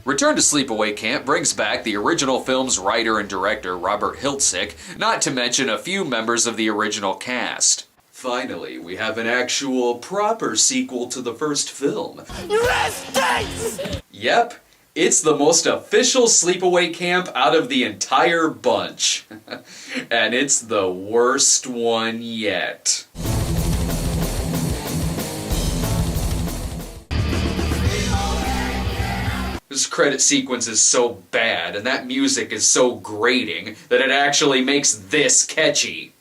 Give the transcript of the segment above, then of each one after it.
Return to Sleepaway Camp brings back the original film's writer and director Robert Hiltzik, not to mention a few members of the original cast. Finally, we have an actual proper sequel to the first film. Yep, it's the most official Sleepaway Camp out of the entire bunch. And it's the worst one yet. This credit sequence is so bad, and that music is so grating, that it actually makes this catchy.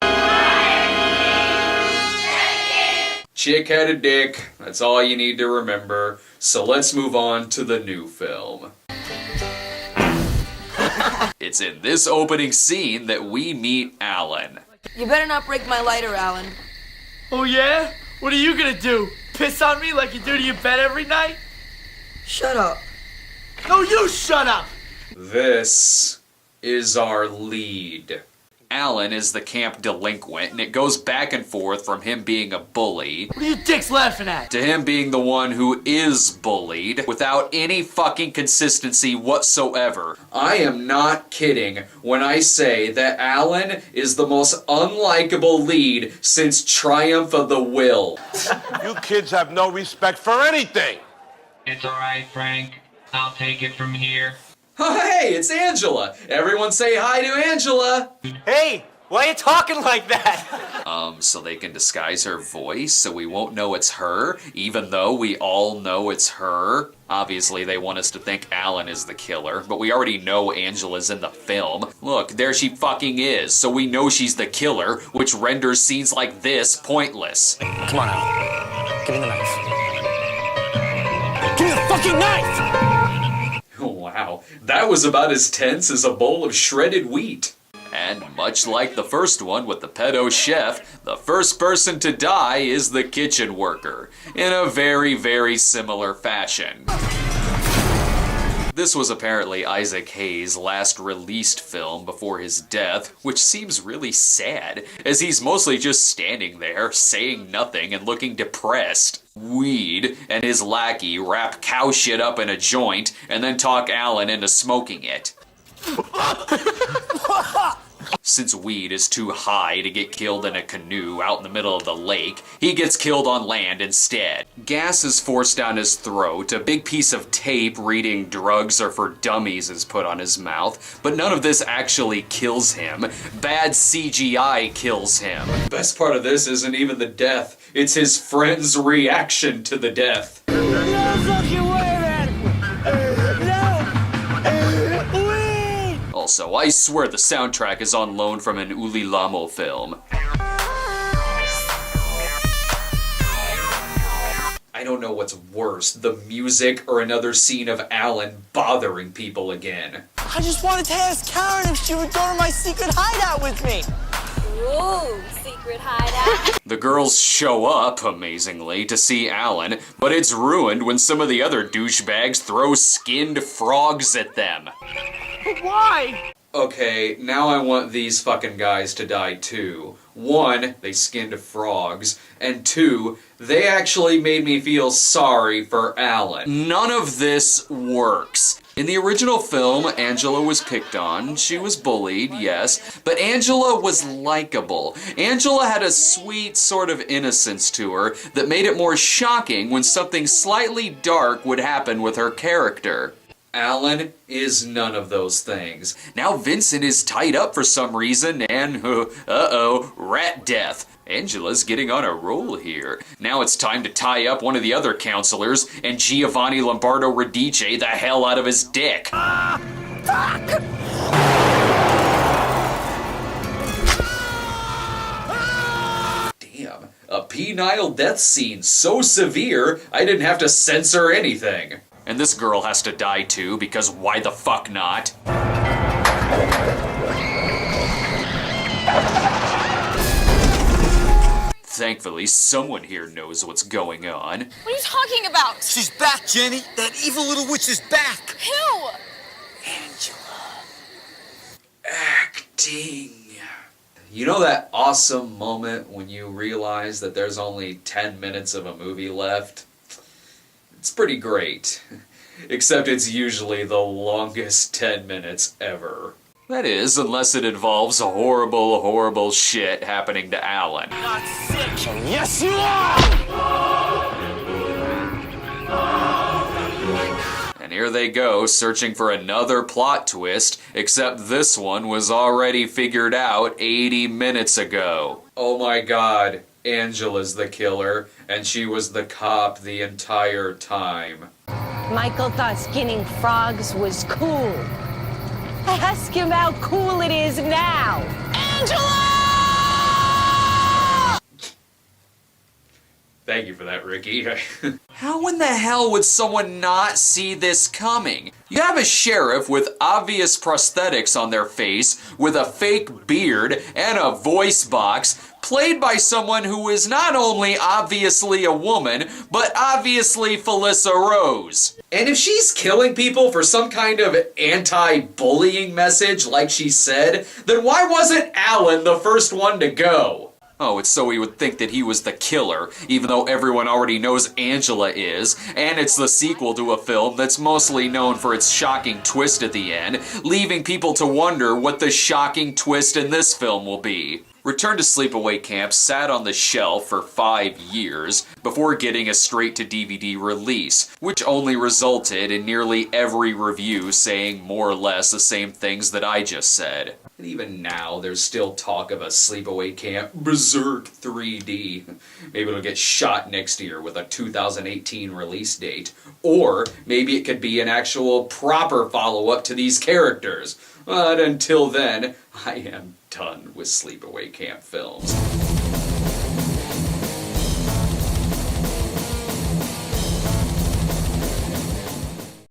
Chick had a dick, that's all you need to remember, so let's move on to the new film. It's in this opening scene that we meet Alan. You better not break my lighter, Alan. Oh yeah? What are you gonna do? Piss on me like you do to your bed every night? Shut up. No, you shut up! This is our lead. Alan is the camp delinquent, and it goes back and forth from him being a bully What are you dicks laughing at? to him being the one who is bullied without any fucking consistency whatsoever. I am not kidding when I say that Alan is the most unlikable lead since Triumph of the Will. You kids have no respect for anything. It's alright, Frank. I'll take it from here. Oh, hey, it's Angela. Everyone say hi to Angela. Hey, why are you talking like that? So they can disguise her voice so we won't know it's her, even though we all know it's her. Obviously, they want us to think Alan is the killer, but we already know Angela's in the film. Look, there she fucking is, so we know she's the killer, which renders scenes like this pointless. Come on, Alan. Give me the knife. Give me the fucking knife! Wow, that was about as tense as a bowl of shredded wheat. And much like the first one with the pedo chef, the first person to die is the kitchen worker, in a very, very similar fashion. This was apparently Isaac Hayes' last released film before his death, which seems really sad, as he's mostly just standing there, saying nothing and looking depressed. Weed and his lackey wrap cow shit up in a joint and then talk Alan into smoking it. Since Weed is too high to get killed in a canoe out in the middle of the lake, he gets killed on land instead. Gas is forced down his throat, a big piece of tape reading "drugs are for dummies" is put on his mouth, but none of this actually kills him. Bad CGI kills him. Best part of this isn't even the death, it's his friend's reaction to the death. Also, I swear the soundtrack is on loan from an Uli Lamo film. I don't know what's worse, the music or another scene of Alan bothering people again. I just wanted to ask Karen if she would go to my secret hideout with me. Ooh, secret hideout. The girls show up, amazingly, to see Alan, but it's ruined when some of the other douchebags throw skinned frogs at them. But why? Okay, now I want these fucking guys to die too. One, they skinned frogs, and two, they actually made me feel sorry for Alan. None of this works. In the original film, Angela was picked on, she was bullied, yes, but Angela was likable. Angela had a sweet sort of innocence to her that made it more shocking when something slightly dark would happen with her character. Alan is none of those things. Now Vincent is tied up for some reason and, uh-oh, rat death. Angela's getting on a roll here. Now it's time to tie up one of the other counselors and Giovanni Lombardo Radice the hell out of his dick. Fuck! Damn, a penile death scene so severe I didn't have to censor anything. And this girl has to die too, because why the fuck not? Thankfully, someone here knows what's going on. What are you talking about? She's back, Jenny. That evil little witch is back. Who? Angela. Acting. You know that awesome moment when you realize that there's only 10 minutes of a movie left? It's pretty great. except it's usually the longest 10 minutes ever. That is, unless it involves horrible, horrible shit happening to Alan. Not sick. Yes, you are! And here they go, searching for another plot twist, except this one was already figured out 80 minutes ago. Oh my god, Angela's the killer, and she was the cop the entire time. Michael thought skinning frogs was cool. Ask him how cool it is now. Angela! Thank you for that, Ricky. How in the hell would someone not see this coming? You have a sheriff with obvious prosthetics on their face, with a fake beard and a voice box, played by someone who is not only obviously a woman, but obviously Felissa Rose. And if she's killing people for some kind of anti-bullying message, like she said, then why wasn't Alan the first one to go? Oh, it's so we would think that he was the killer, even though everyone already knows Angela is, and it's the sequel to a film that's mostly known for its shocking twist at the end, leaving people to wonder what the shocking twist in this film will be. Return to Sleepaway Camp sat on the shelf for 5 years before getting a straight-to-DVD release, which only resulted in nearly every review saying more or less the same things that I just said. And even now, there's still talk of a Sleepaway Camp Berserk 3D. Maybe it'll get shot next year with a 2018 release date. Or maybe it could be an actual proper follow-up to these characters. But until then, I am done with Sleepaway Camp films.